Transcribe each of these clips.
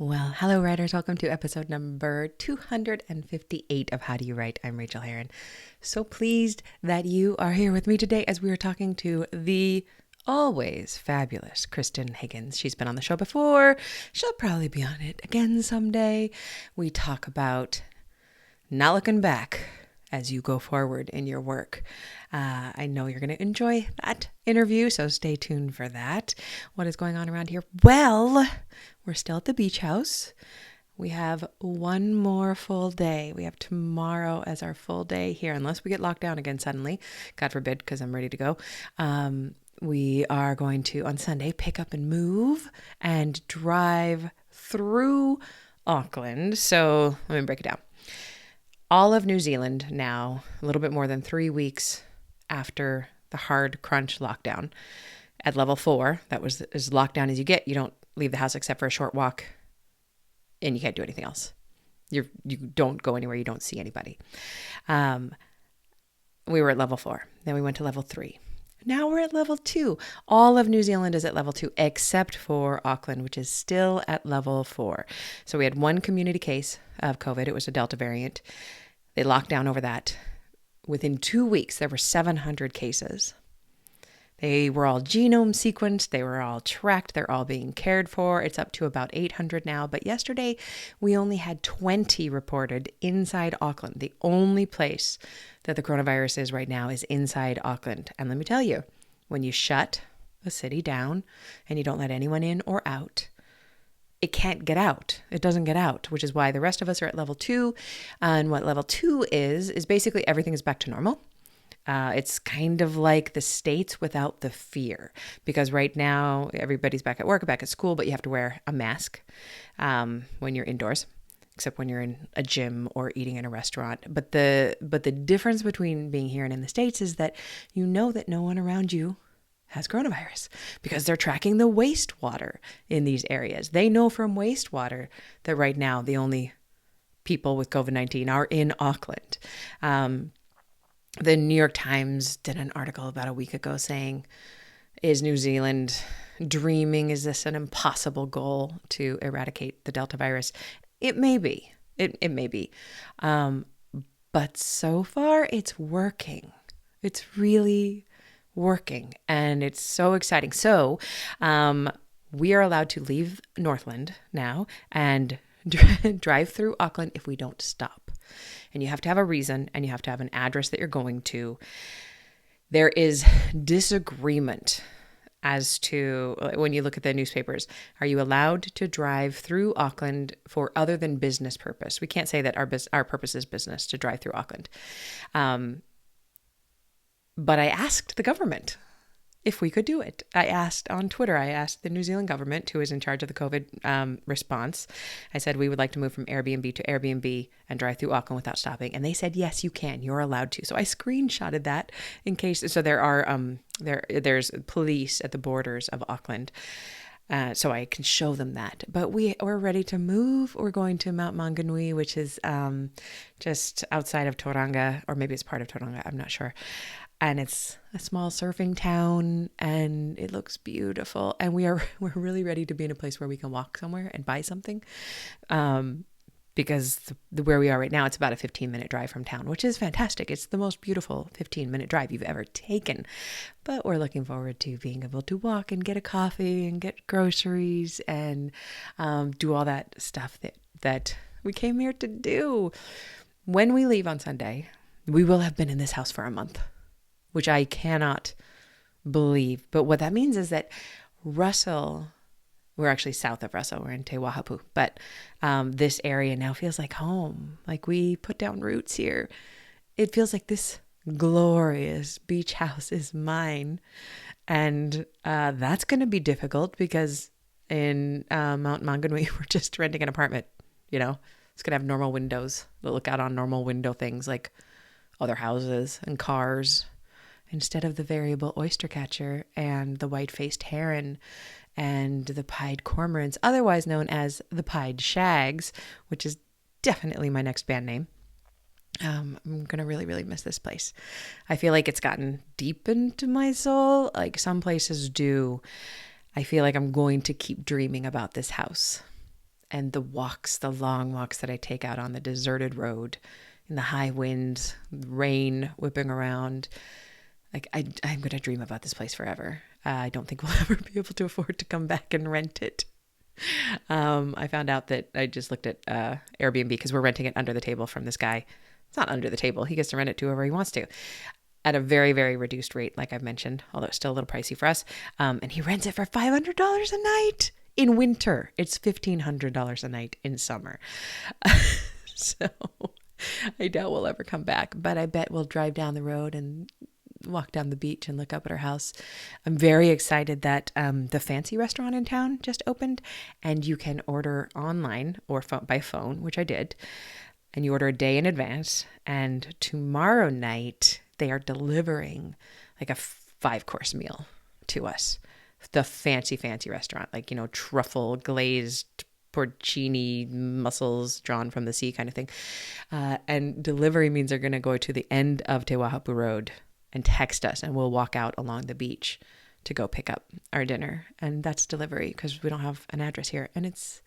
Well, hello, writers. Welcome to episode number 258 of How Do You Write? I'm Rachael Herron. So pleased that you are here with me today as we are talking to the always fabulous Kristan Higgins. She's been on the show before. She'll probably be on it again someday. We talk about not looking back as you go forward in your work. I know you're going to enjoy that interview, so stay tuned for that. What is going on around here? Well, we're still at the beach house. We have one more full day. We have tomorrow as our full day here, unless we get locked down again suddenly. God forbid, because I'm ready to go. We are going to, on Sunday, pick up and move and drive through Auckland. So let me break it down. All of New Zealand now, a little bit more than 3 weeks after the hard crunch lockdown at level 4, that was as locked down as you get. You don't leave the house except for a short walk and you can't do anything else. You don't go anywhere. You don't see anybody. We were at level 4. Then we went to level 3. Now we're at level 2. All of New Zealand is at level 2 except for Auckland, which is still at level 4. So we had one community case of COVID. It was a Delta variant. They locked down over that. Within 2 weeks, there were 700 cases. They were all genome sequenced. They were all tracked. They're all being cared for. It's up to about 800 now. But yesterday, we only had 20 reported inside Auckland. The only place that the coronavirus is right now is inside Auckland. And let me tell you, when you shut a city down and you don't let anyone in or out, it can't get out. It doesn't get out, which is why the rest of us are at level 2. And what level 2 is basically everything is back to normal. It's kind of like the States without the fear, because right now everybody's back at work, back at school, but you have to wear a mask when you're indoors, except when you're in a gym or eating in a restaurant. But the difference between being here and in the States is that you know that no one around you has coronavirus because they're tracking the wastewater in these areas. They know from wastewater that right now the only people with COVID-19 are in Auckland. The New York Times did an article about a week ago saying, is New Zealand dreaming? Is this an impossible goal to eradicate the Delta virus? It may be. It may be. But so far, it's working. It's really working. And it's so exciting. So we are allowed to leave Northland now and drive through Auckland if we don't stop. And you have to have a reason, and you have to have an address that you're going to. There is disagreement as to, when you look at the newspapers, are you allowed to drive through Auckland for other than business purpose? We can't say that our purpose is business to drive through Auckland. But I asked the government if we could do it. I asked on Twitter, I asked the New Zealand government, who is in charge of the COVID response. I said, we would like to move from Airbnb to Airbnb and drive through Auckland without stopping. And they said, yes, you can. You're allowed to. So I screenshotted that in case. So there are, there's police at the borders of Auckland. So I can show them that. But we're ready to move. We're going to Mount Maunganui, which is just outside of Tauranga, or maybe it's part of Tauranga. I'm not sure. And it's a small surfing town, and it looks beautiful. And we're really ready to be in a place where we can walk somewhere and buy something, because where we are right now, it's about a 15-minute drive from town, which is fantastic. It's the most beautiful 15-minute drive you've ever taken. But we're looking forward to being able to walk and get a coffee and get groceries and do all that stuff that we came here to do. When we leave on Sunday, we will have been in this house for a month, which I cannot believe. But what that means is that Russell, we're actually south of Russell, we're in Te Wahapu, but this area now feels like home. Like we put down roots here. It feels like this glorious beach house is mine. And that's going to be difficult because in Mount Maunganui, we're just renting an apartment, you know. It's going to have normal windows that look out on normal window things like other houses and cars, instead of the variable oyster catcher and the white-faced heron and the pied cormorants, otherwise known as the pied shags, which is definitely my next band name. I'm going to really, really miss this place. I feel like it's gotten deep into my soul, like some places do. I feel like I'm going to keep dreaming about this house. And the long walks that I take out on the deserted road in the high winds, rain whipping around. Like I'm going to dream about this place forever. I don't think we'll ever be able to afford to come back and rent it. I found out that I just looked at Airbnb because we're renting it under the table from this guy. It's not under the table. He gets to rent it to whoever he wants to at a very, very reduced rate, like I've mentioned, although it's still a little pricey for us. And he rents it for $500 a night in winter. It's $1,500 a night in summer. So I doubt we'll ever come back, but I bet we'll drive down the road and walk down the beach and look up at our house. I'm very excited that the fancy restaurant in town just opened, and you can order online or by phone, which I did, and you order a day in advance. And tomorrow night they are delivering like a 5-course meal to us. The fancy restaurant, like, truffle glazed porcini mussels drawn from the sea kind of thing. And delivery means they're going to go to the end of Te Wahapu Road and text us, and we'll walk out along the beach to go pick up our dinner. And that's delivery because we don't have an address here. And it's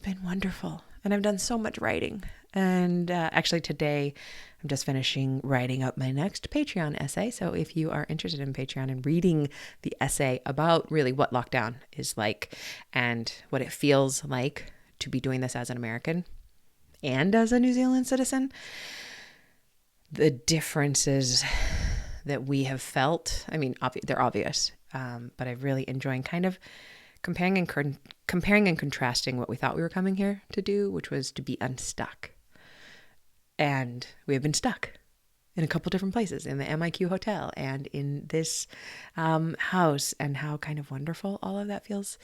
been wonderful. And I've done so much writing. And actually today I'm just finishing writing up my next Patreon essay. So if you are interested in Patreon and reading the essay about really what lockdown is like and what it feels like to be doing this as an American and as a New Zealand citizen, the differences that we have felt, I mean, they're obvious, but I'm really enjoying kind of comparing and contrasting what we thought we were coming here to do, which was to be unstuck. And we have been stuck in a couple different places, in the MIQ hotel and in this house, and how kind of wonderful all of that feels.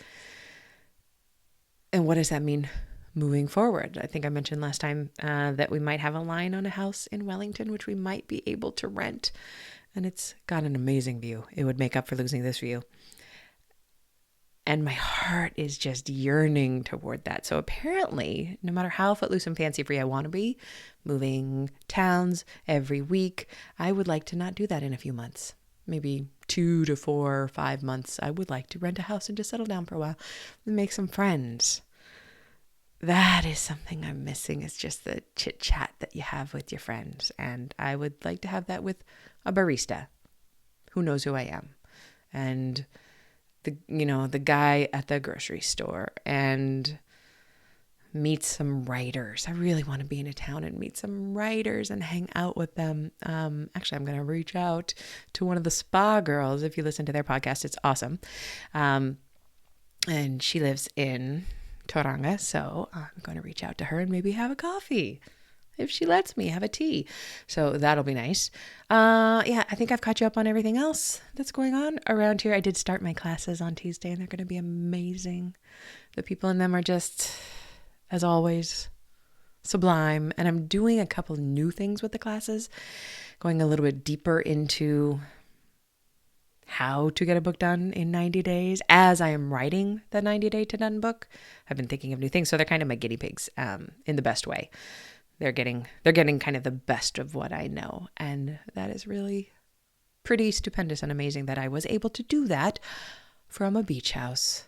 And what does that mean moving forward? I think I mentioned last time that we might have a line on a house in Wellington, which we might be able to rent. And it's got an amazing view. It would make up for losing this view. And my heart is just yearning toward that. So apparently, no matter how footloose and fancy free I want to be, moving towns every week, I would like to not do that in a few months. Maybe 2 to 4 or 5 months. I would like to rent a house and just settle down for a while and make some friends. That is something I'm missing, is just the chit chat that you have with your friends. And I would like to have that with a barista who knows who I am. And the guy at the grocery store, and meet some writers. I really want to be in a town and meet some writers and hang out with them. Actually, I'm going to reach out to one of the spa girls. If you listen to their podcast, it's awesome. And she lives in Tauranga, so I'm going to reach out to her and maybe have a coffee. If she lets me, have a tea. So that'll be nice. I think I've caught you up on everything else that's going on around here. I did start my classes on Tuesday, and they're going to be amazing. The people in them are just, as always, sublime. And I'm doing a couple new things with the classes, going a little bit deeper into how to get a book done in 90 days as I am writing the 90 Day to Done book. I've been thinking of new things. So they're kind of my guinea pigs in the best way. They're getting kind of the best of what I know. And that is really pretty stupendous and amazing that I was able to do that from a beach house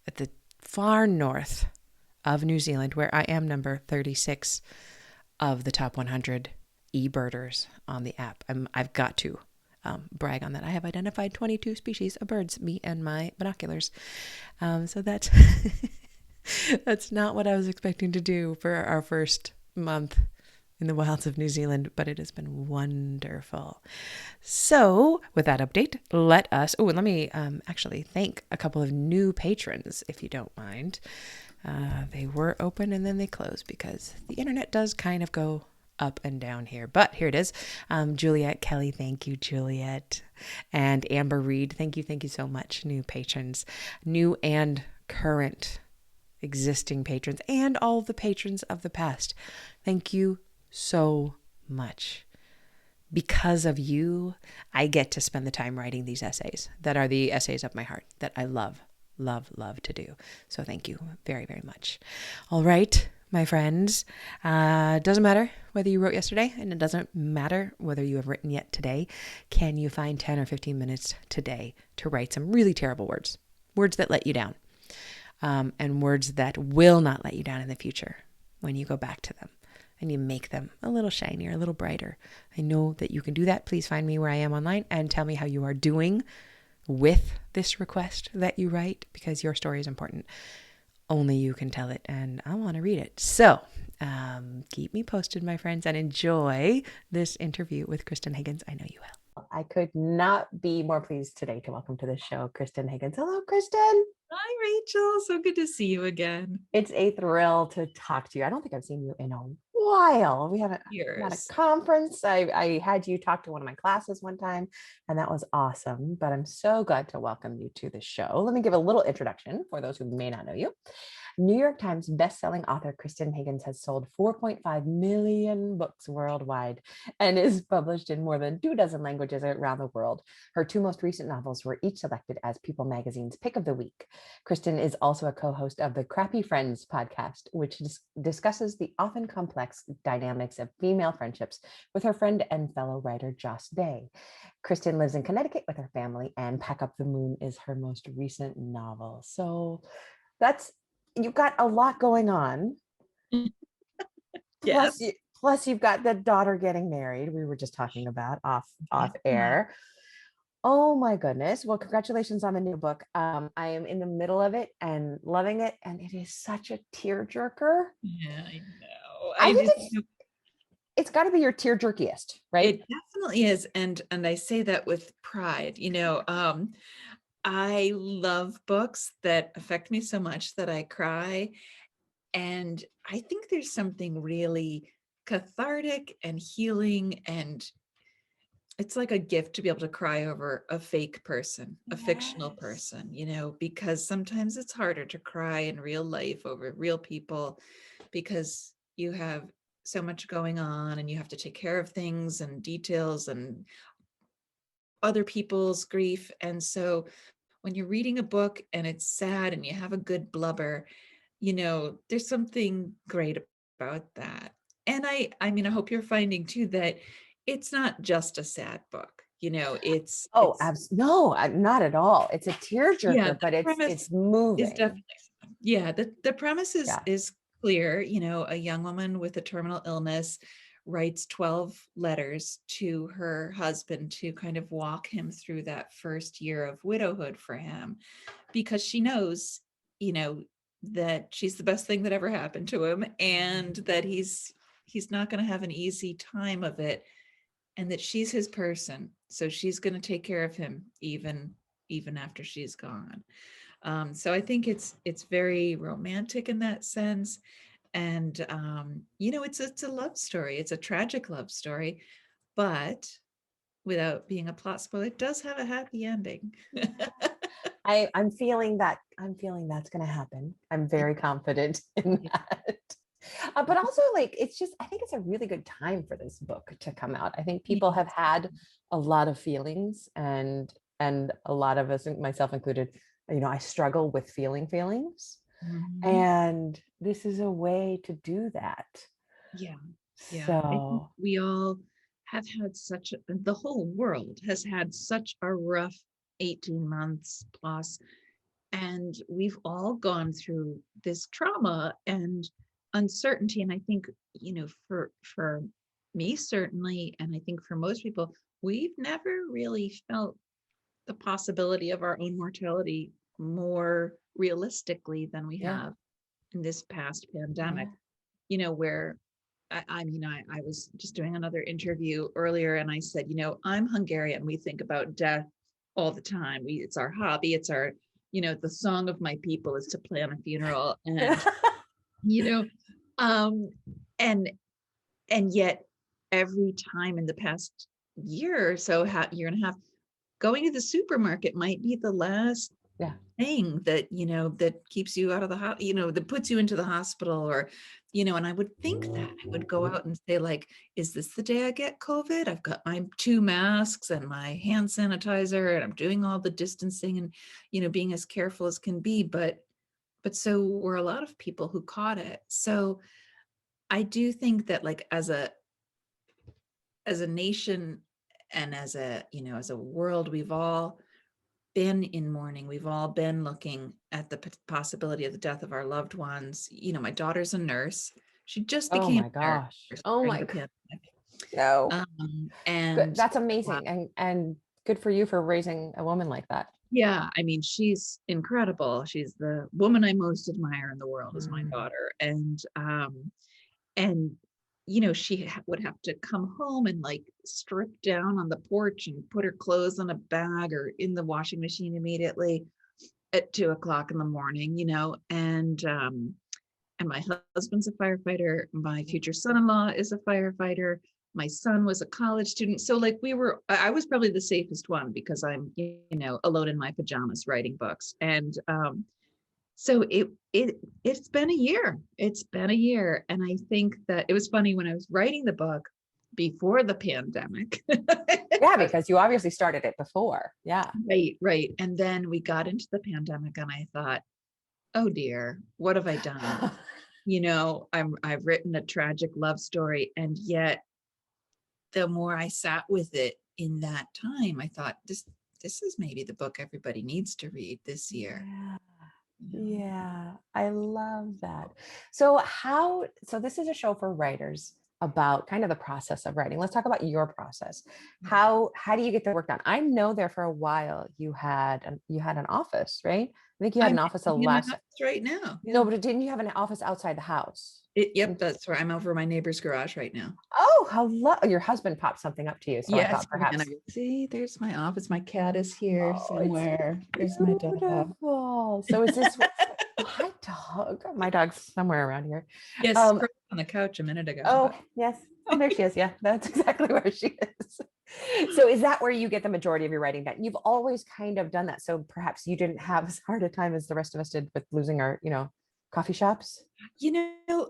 at the far north of New Zealand, where I am number 36 of the top 100 e-birders on the app. I've got to brag on that. I have identified 22 species of birds, me and my binoculars. So that's, that's not what I was expecting to do for our first month in the wilds of New Zealand, but it has been wonderful. So with that update, let me actually thank a couple of new patrons, if you don't mind. They were open and then they closed because the internet does kind of go up and down here, but here it is. Juliet Kelly, thank you, Juliet. And Amber Reed, thank you so much. New patrons, new and current existing patrons, and all the patrons of the past. Thank you so much. Because of you, I get to spend the time writing these essays that are the essays of my heart that I love to do. So thank you very, very much. All right, my friends, doesn't matter whether you wrote yesterday, and it doesn't matter whether you have written yet today. Can you find 10 or 15 minutes today to write some really terrible words that let you down? and words that will not let you down in the future when you go back to them and you make them a little shinier, a little brighter. I know that you can do that. Please find me where I am online and tell me how you are doing with this request that you write, because your story is important. Only you can tell it, and I want to read it. So keep me posted, my friends, and enjoy this interview with Kristan Higgins. I know you will. I could not be more pleased today to welcome to the show Kristan Higgins. Hello, Kristan. Hi, Rachel. So good to see you again. It's a thrill to talk to you. I don't think I've seen you in a while. We haven't at a conference. I had you talk to one of my classes one time, and that was awesome. But I'm so glad to welcome you to the show. Let me give a little introduction for those who may not know you. New York Times bestselling author Kristan Higgins has sold 4.5 million books worldwide and is published in more than 24 languages around the world. Her two most recent novels were each selected as People Magazine's Pick of the Week. Kristan is also a co-host of the Crappy Friends podcast, which discusses the often complex dynamics of female friendships with her friend and fellow writer Joss Day. Kristan lives in Connecticut with her family, and Pack Up the Moon is her most recent novel. So you've got a lot going on. Yes. Plus you've got the daughter getting married. We were just talking about off air. Oh my goodness. Well, congratulations on the new book. I am in the middle of it and loving it. And it is such a tearjerker. Yeah, I know. It's got to be your tear jerkiest, right? It definitely is. And I say that with pride. I love books that affect me so much that I cry. And I think there's something really cathartic and healing, and it's like a gift to be able to cry over a fake person, a fictional person, because sometimes it's harder to cry in real life over real people because you have so much going on and you have to take care of things and details and other people's grief. And so when you're reading a book and it's sad and you have a good blubber, there's something great about that. And I mean, I hope you're finding too that it's not just a sad book. No, not at all. It's a tearjerker, but it's moving. Is definitely, the premise is clear. A young woman with a terminal illness writes 12 letters to her husband to kind of walk him through that first year of widowhood for him, because she knows, that she's the best thing that ever happened to him, and that he's not going to have an easy time of it, and that she's his person. So she's going to take care of him even after she's gone. So I think it's very romantic in that sense. And, it's a love story. It's a tragic love story, but without being a plot spoiler, it does have a happy ending. I'm feeling that's going to happen. I'm very confident in that. But also, I think it's a really good time for this book to come out. I think people have had a lot of feelings, and a lot of us, myself included, I struggle with feelings. Mm-hmm. And this is a way to do that. Yeah. So we all have had the whole world has had such a rough 18 months plus, and we've all gone through this trauma and uncertainty. And I think, for me, certainly, and I think for most people, we've never really felt the possibility of our own mortality more realistically than we have in this past pandemic, where I was just doing another interview earlier, and I said, I'm Hungarian. We think about death all the time. It's our hobby. It's our, the song of my people is to plan a funeral. And, and yet every time in the past year or so, year and a half, going to the supermarket might be the last thing that, that keeps you out of the that puts you into the hospital, or, and I would think that I would go out and say, like, is this the day I get COVID? I've got my 2 masks and my hand sanitizer, and I'm doing all the distancing and, being as careful as can be. But so were a lot of people who caught it. So I do think that, like, as a nation and as a world, we've all been in mourning. We've all been looking at the possibility of the death of our loved ones. You know, my daughter's a nurse. She just Oh became my a nurse gosh. Oh during my the God. pandemic. No. Good. And That's amazing. And good for you for raising a woman like that. yeah, I mean, she's incredible. She's the woman I most admire in the world is my Mm. daughter. And you know, she would have to come home and like strip down on the porch and put her clothes in a bag or in the washing machine immediately at 2 o'clock in the morning, you know, and my husband's a firefighter. My future son-in-law is a firefighter. My son was a college student. So like I was probably the safest one because I'm, you know, alone in my pajamas writing books. And so it's been a year. It's been a year. And I think that it was funny when I was writing the book before the pandemic. Yeah, because you obviously started it before. Yeah. Right, right. And then we got into the pandemic and I thought, oh dear, what have I done? You know, I've written a tragic love story, and yet the more I sat with it in that time, I thought this is maybe the book everybody needs to read this year. Yeah. You know? Yeah, I love that. So this is a show for writers about kind of the process of writing. Let's talk about your process. Yeah. How do you get the work done? I know there for a while you had an office, right? I think you had I'm an office the in my last. house right now. Yeah. No, but didn't you have an office outside the house? Yep, that's where I'm over my neighbor's garage right now. Oh, hello. Your husband popped something up to you. So I Yes, thought and I perhaps. go, see, there's my office. My cat is here Oh, it's somewhere. There's my dog. beautiful. So is this my dog? My dog's somewhere around here. Yes, Um, on the couch a minute ago. oh, But yes. Oh, there she is. Yeah, that's exactly where she is. So is that where you get the majority of your writing done? You've always kind of done that. So perhaps you didn't have as hard a time as the rest of us did with losing our, coffee shops. you know,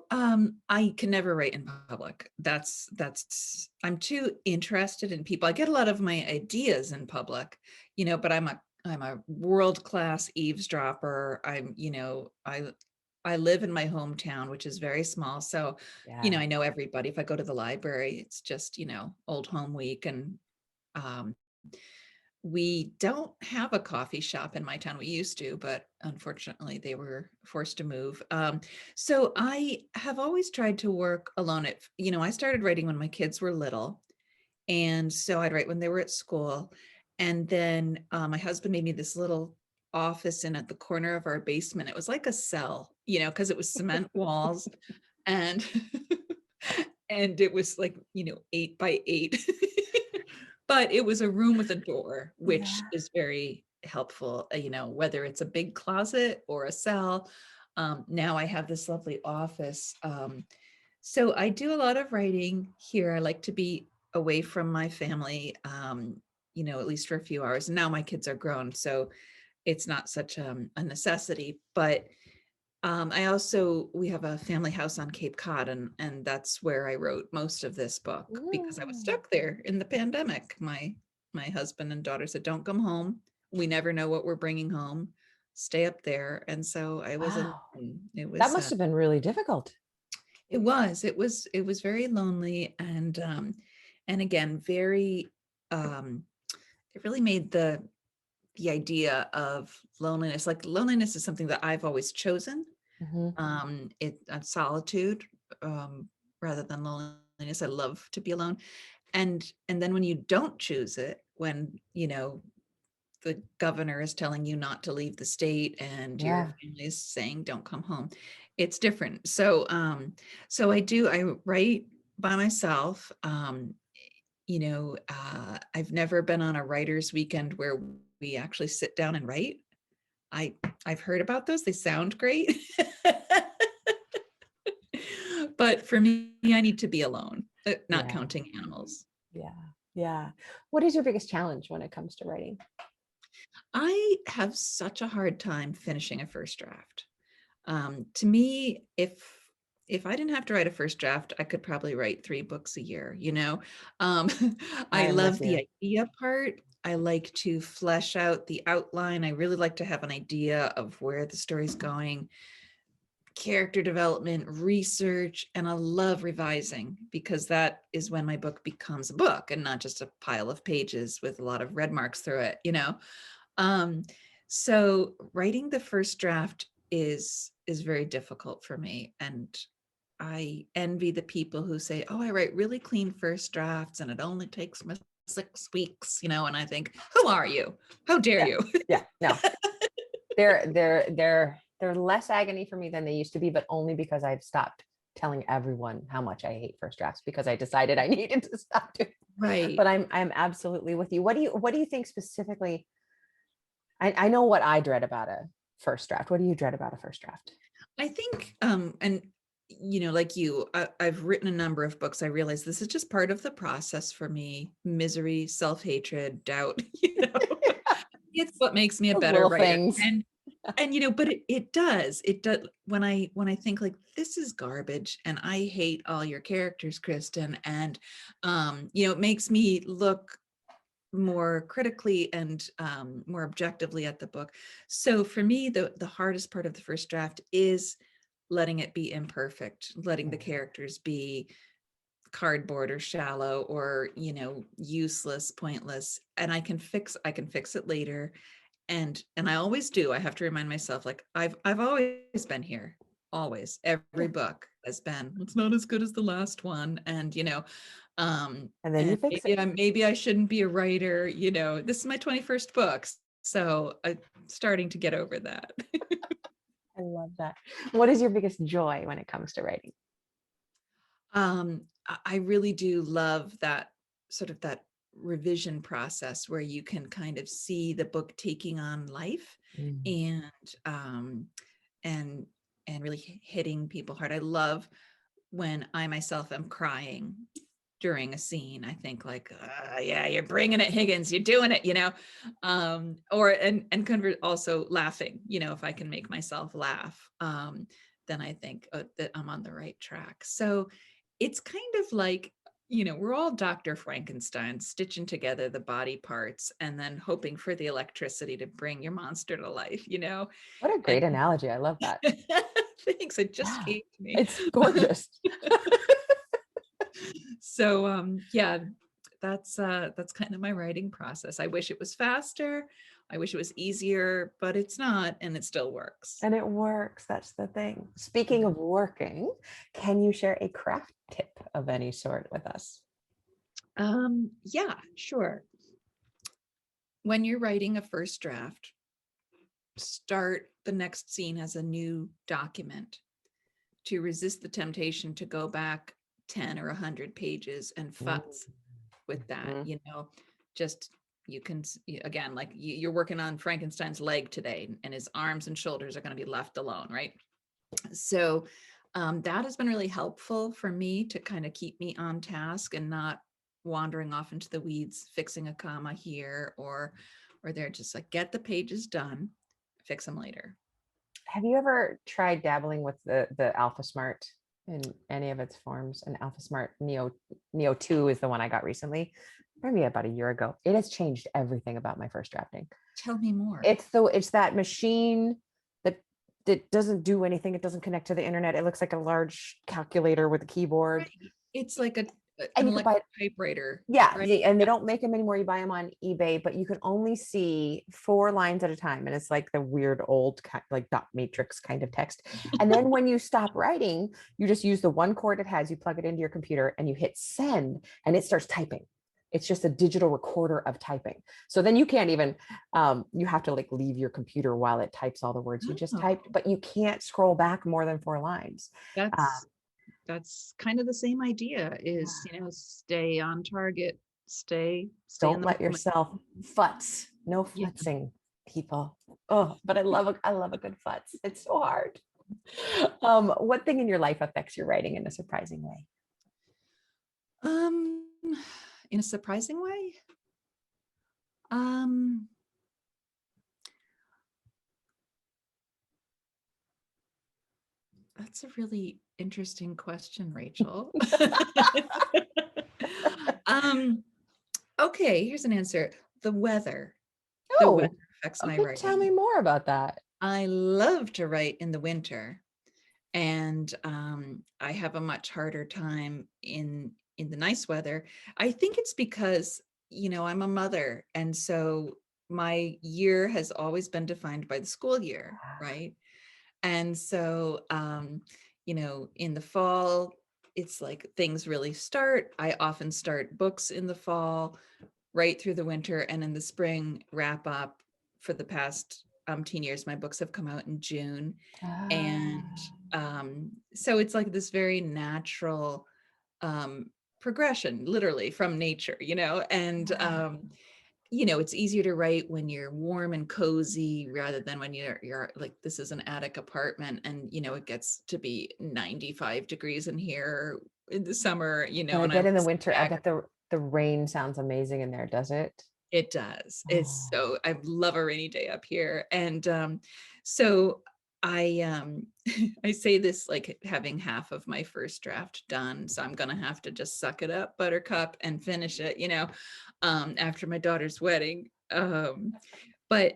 I can never write in public. I'm too interested in people. I get a lot of my ideas in public, you know, but I'm a world-class eavesdropper. I live in my hometown, which is very small. So, you know, Yeah. I know everybody. If I go to the library, it's just, you know, old home week. And um, we don't have a coffee shop in my town. We used to, but unfortunately they were forced to move. So I have always tried to work alone. I started writing when my kids were little. And so I'd write when they were at school. And then my husband made me this little office in at the corner of our basement. It was like a cell, you know, because it was cement walls and and it was like, you know, 8 by 8. But it was a room with a door, which Yeah. is very helpful, you know, whether it's a big closet or a cell. Now I have this lovely office. So I do a lot of writing here. I like to be away from my family, you know, at least for a few hours. And now my kids are grown, so it's not such a necessity. But we have a family house on Cape Cod, and that's where I wrote most of this book because I was Mm. stuck there in the pandemic. My husband and daughter said, "Don't come home. We never know what we're bringing home. Stay up there." And so I was alone. Wow. It That was must have been really difficult. it was very lonely and again very it really made the idea of loneliness. Like loneliness is something that I've always chosen. Mhm. Solitude rather than loneliness. I love to be alone. And then when you don't choose it, when you know the governor is telling you not to leave the state and your Yeah. family is saying don't come home, it's different. So I write by myself. I've never been on a writer's weekend where we actually sit down and write. I've heard about those. They sound great. But for me, I need to be alone, not Yeah. counting animals. Yeah. Yeah. What is your biggest challenge when it comes to writing? I have such a hard time finishing a first draft. To me, if I didn't have to write a first draft, I could probably write 3 books a year, you know? Um, I I'm with love the you. idea part. I like to flesh out the outline. I really like to have an idea of where the story's going, character development, research, and I love revising because that is when my book becomes a book and not just a pile of pages with a lot of red marks through it, you know? So writing the first draft is very difficult for me, and I envy the people who say, "Oh, I write really clean first drafts and it only takes me 6 weeks," and I think, "Who are you? How dare Yeah. you?" Yeah. No. They're less agony for me than they used to be, but only because I've stopped telling everyone how much I hate first drafts because I decided I needed to stop doing it. Right. But I'm absolutely with you. What do you think specifically? I know what I dread about a first draft. What do you dread about a first draft? I think, and like you, I've written a number of books. I realize this is just part of the process for me. Misery, self-hatred, doubt, it's what makes me a Those better little writer. things. And but it does when I think like this is garbage and I hate all your characters, Kristan, and it makes me look more critically and more objectively at the book. So for me, the hardest part of the first draft is letting it be imperfect, letting the characters be cardboard or shallow or useless, pointless, and I can fix it later. And I always do. I have to remind myself, like, I've always been here. Always. Every book has been, it's not as good as the last one. And And then you and fix it. maybe I shouldn't be a writer. This is my 21st book. So I'm starting to get over that. I love that. What is your biggest joy when it comes to writing? I really do love that sort of that revision process where you can kind of see the book taking on life Mm. and um and really hitting people hard. I love when I myself am crying during a scene. I think like, yeah, you're bringing it, Higgins, you're doing it, or also laughing, if I can make myself laugh, then I think that I'm on the right track. So it's kind of like, we're all Dr. Frankenstein stitching together the body parts and then hoping for the electricity to bring your monster to life, What a and great analogy. I love that. thanks, it just Yeah, came to me. it's gorgeous. So yeah, that's kind of my writing process. I wish it was faster. I wish it was easier, but it's not, and it still works. And it works. That's the thing. Speaking of working, can you share a craft tip of any sort with us? Yeah, sure. When you're writing a first draft, start the next scene as a new document to resist the temptation to go back 10 or 100 pages and futz with that, just you can, again, like you're working on Frankenstein's leg today and his arms and shoulders are going to be left alone, right? So that has been really helpful for me to kind of keep me on task and not wandering off into the weeds, fixing a comma here or there. Just like get the pages done, fix them later. Have you ever tried dabbling with the Alpha Smart in any of its forms? And Alpha Smart Neo 2 is the one I got recently, maybe about a year ago. It has changed everything about my first drafting. Tell me more. It's that machine that doesn't do anything. It doesn't connect to the internet. It looks like a large calculator with a keyboard. Right. It's like an electric typewriter. Yeah, right? and they don't make them anymore. You buy them on eBay, but you can only see 4 lines at a time, and it's like the weird old like dot matrix kind of text. And then when you stop writing, you just use the one cord it has. You plug it into your computer, and you hit send, and it starts typing. It's just a digital recorder of typing. So then you can't even, you have to like leave your computer while it types all the words you just typed, but you can't scroll back more than 4 lines. That's kind of the same idea is, stay on target, stay Don't in the let moment. yourself futz. No futzing, people. Oh, but I love a good futz. It's so hard. What thing in your life affects your writing in a surprising way? In a surprising way? That's a really interesting question, Rachel. Okay, here's an answer. The weather. The weather affects my writing. Tell me more about that. I love to write in the winter, and I have a much harder time in the nice weather. I think it's because I'm a mother, and so my year has always been defined by the school year, right? And so, in the fall, it's like things really start. I often start books in the fall, right through the winter, and in the spring wrap up. For the past 10 years, my books have come out in June. And so it's like this very natural progression, literally from nature, and it's easier to write when you're warm and cozy rather than when you're like, this is an attic apartment and it gets to be 95 degrees in here in the summer, And I and bet in the winter, I bet the rain sounds amazing in there, does it? It does. It's Oh. so, I love a rainy day up here. And so I I say this like having half of my first draft done. So I'm gonna have to just suck it up, buttercup, and finish it, after my daughter's wedding. But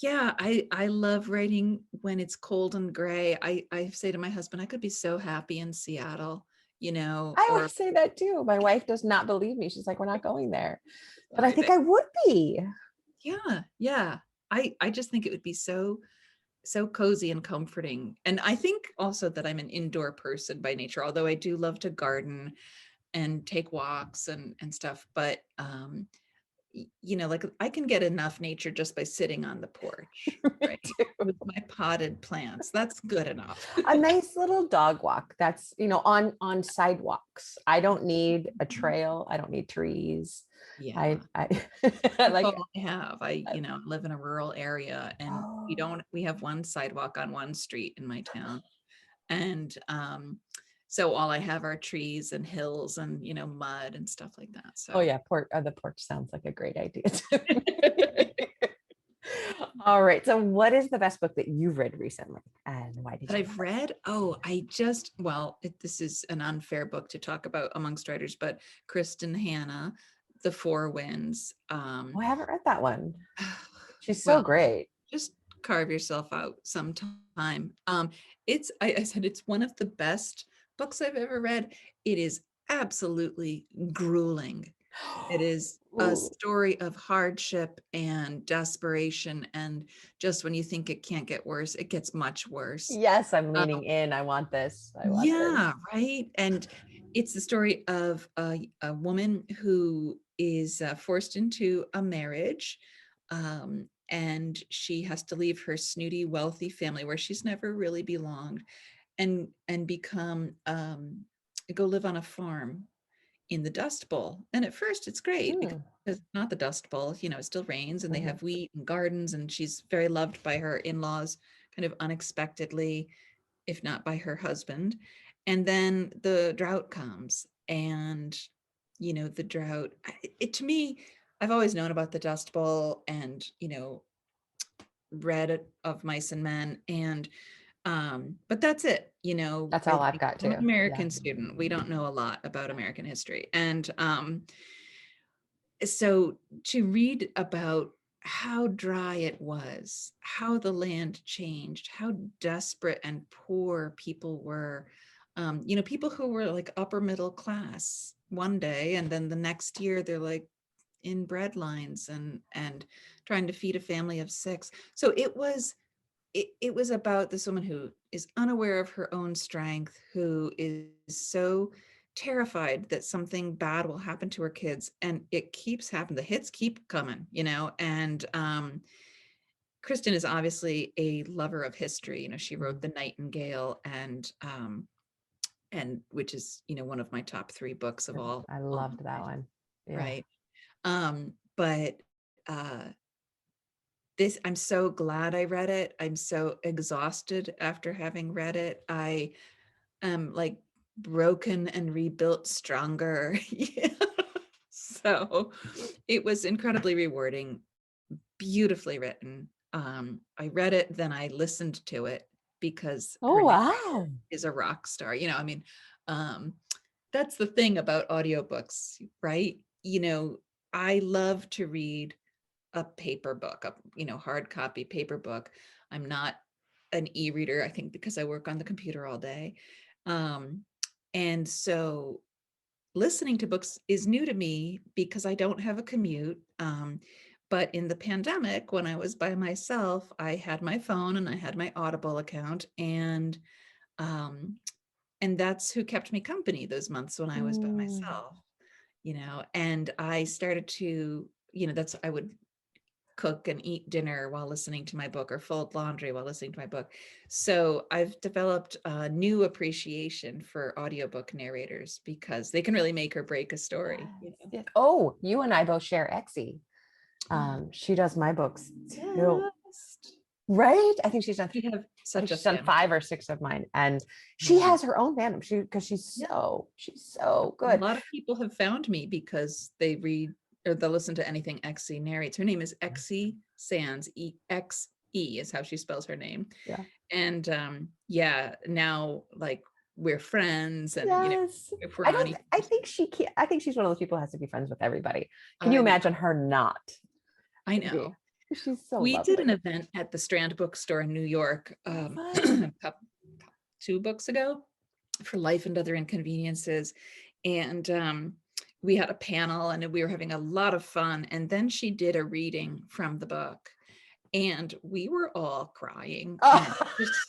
yeah, I love writing when it's cold and gray. I say to my husband, I could be so happy in Seattle, I or always say that too. My wife does not believe me. She's like, we're not going there. But I fly think there. I would be. Yeah, yeah. I just think it would be so cozy and comforting. And I think also that I'm an indoor person by nature, although I do love to garden and take walks and stuff. But like I can get enough nature just by sitting on the porch, Me right? too. With my potted plants. That's good enough. A nice little dog walk. That's, on sidewalks. I don't need a trail. I don't need trees. Yeah. I That's like, all I have. I, live in a rural area, and oh, we have one sidewalk on one street in my town. And so all I have are trees and hills and mud and stuff like that. oh So yeah, the porch sounds like a great idea to me. All right. So what is the best book that you've read recently? And why did that you I've read, this is an unfair book to talk about amongst writers, but Kristan Hanna, The Four Winds. Oh, I haven't read that one. She's so Well, great. just carve yourself out some time. I said it's one of the best books I've ever read. It is absolutely grueling. It is a Ooh. story of hardship and desperation, and just when you think it can't get worse, it gets much worse. Yes, I'm Um, leaning in. I want this. I want this. yeah, right. And it's the story of a woman who is forced into a marriage, and she has to leave her snooty, wealthy family where she's never really belonged, and become go live on a farm in the Dust Bowl. And at first it's great because Hmm. it's not the Dust Bowl, it still rains and they Mhm. have wheat and gardens, and she's very loved by her in-laws kind of unexpectedly, if not by her husband. And then the drought comes, and the drought, it to me, I've always known about the Dust Bowl and read of Mice and Men, and but that's it. That's I all I've think got I'm an too. Yeah. American student. We don't know a lot about American history. And so to read about how dry it was, how the land changed, how desperate and poor people were, people who were like upper middle class one day, and then the next year they're like in bread lines and trying to feed a family of six. So it was about this woman who is unaware of her own strength, who is so terrified that something bad will happen to her kids, and it keeps happening. The hits keep coming, and Kristan is obviously a lover of history. She wrote Mhm. The Nightingale, and which is one of my top three books of I all loved that time, one. Yeah. right? But uh this, I'm so glad I read it. I'm so exhausted after having read it. I am like broken and rebuilt stronger. Yeah. So it was incredibly rewarding, beautifully written. I read it, then I listened to it because her Oh, narrator wow. is a rock star. Um, that's the thing about audiobooks, right? I love to read a paper book, hard copy paper book. I'm not an e-reader, I think, because I work on the computer all day. Um, and so listening to books is new to me because I don't have a commute. But in the pandemic, when I was by myself, I had my phone and I had my Audible account, um, and that's who kept me company those months when I was by myself, and I started to, I would cook and eat dinner while listening to my book, or fold laundry while listening to my book. So I've developed a new appreciation for audiobook narrators because they can really make or break a story. Yes. Oh, you and I both share Exie. She does my books too. Right? I think she's done. She's done 5 or 6 of mine, and she has her own fandom. Because she's so good. A lot of people have found me because they read or they'll listen to anything Exie narrates. Her name is Exie Sands. EXE is how she spells her name. Yeah. And now like we're friends, and if we're I think she's one of those people who has to be friends with everybody. Can you imagine her not? I know. She's so we lovely. did an event at the Strand Bookstore in New York 2 books ago for Life and Other Inconveniences, and we had a panel and we were having a lot of fun, and then she did a reading from the book and we were all crying.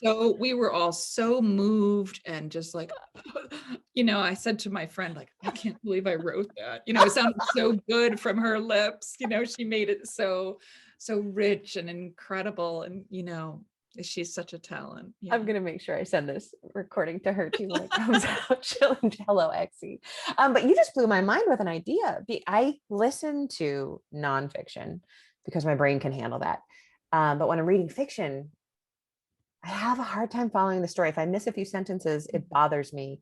So we were all so moved and just like, I said to my friend, like, I can't believe I wrote that. It sounded so good from her lips. She made it so rich and incredible. And, she's such a talent. Yeah. I'm going to make sure I send this recording to her too when it comes out. Hello, Exie. But you just blew my mind with an idea. I listen to nonfiction because my brain can handle that. But when I'm reading fiction, I have a hard time following the story. If I miss a few sentences, it bothers me.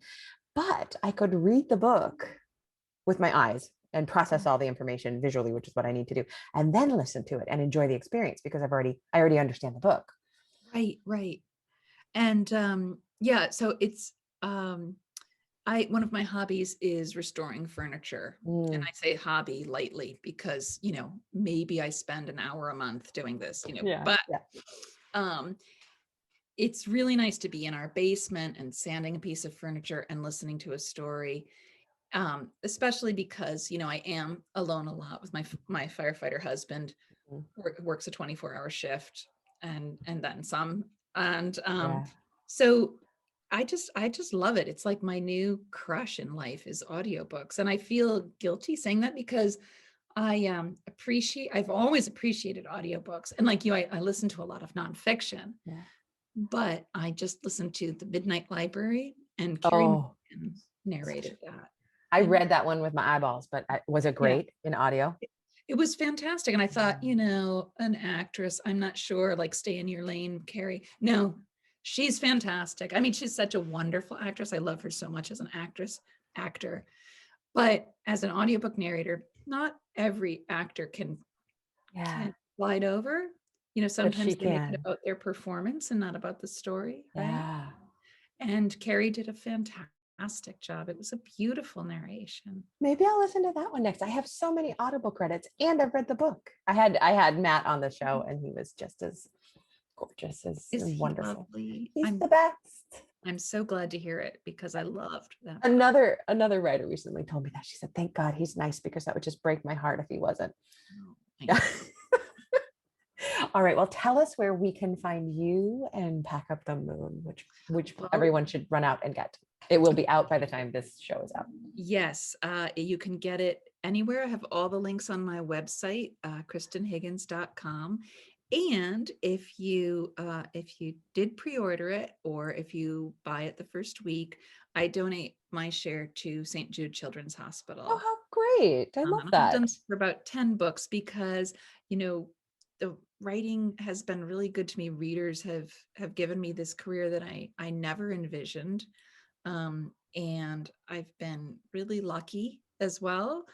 But I could read the book with my eyes and process all the information visually, which is what I need to do, and then listen to it and enjoy the experience because I already understand the book. Right. And so it's one of my hobbies is restoring furniture. And I say hobby lightly because, maybe I spend an hour a month doing this, but it's really nice to be in our basement and sanding a piece of furniture and listening to a story. Especially because, I am alone a lot with my firefighter husband, works a 24-hour shift and then some. And so I just love it. It's like my new crush in life is audiobooks. And I feel guilty saying that because I've always appreciated audiobooks. And like you, I listen to a lot of nonfiction, but I just listened to The Midnight Library, and Carrie narrated that. I read that one with my eyeballs, but was it great in audio? It was fantastic. And I thought, an actress, I'm not sure, like, stay in your lane, Carrie. No, she's fantastic. I mean, she's such a wonderful actress. I love her so much as an actor. But as an audiobook narrator, not every actor can slide over. Sometimes they make it about their performance and not about the story. Right? Yeah. And Carrie did a fantastic job. It was a beautiful narration. Maybe I'll listen to that one next. I have so many Audible credits and I've read the book. I had Matt on the show and he was just as gorgeous as wonderful. He's the best. I'm so glad to hear it because I loved that. Another writer recently told me that. She said, thank God he's nice because that would just break my heart if he wasn't. All right. Well, tell us where we can find you and Pack Up the Moon, which everyone should run out and get. It will be out by the time this show is out. Yes. You can get it anywhere. I have all the links on my website, KristanHiggins.com. And if you did pre-order it, or if you buy it the first week, I donate my share to St. Jude Children's Hospital. Oh, how great. I love that. I've done for about 10 books because, the writing has been really good to me. Readers have given me this career that I never envisioned. And I've been really lucky as well.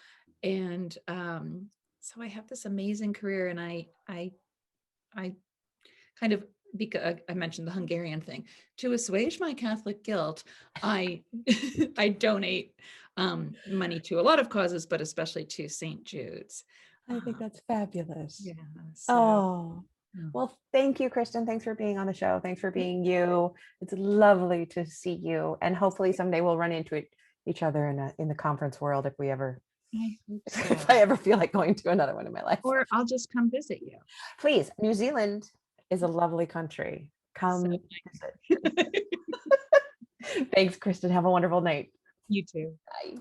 And so I have this amazing career, and I kind of, because I mentioned the Hungarian thing, to assuage my Catholic guilt, I I donate money to a lot of causes, but especially to St. Jude's. I think that's fabulous. Yeah. Well, thank you, Kristan. Thanks for being on the show. Thanks for being you. It's lovely to see you, and hopefully someday we'll run into each other in the conference world if we ever I hope so. if I ever feel like going to another one in my life. Or I'll just come visit you. Please, New Zealand is a lovely country. Come So visit. Thanks, Kristan. Have a wonderful night. You too. Bye.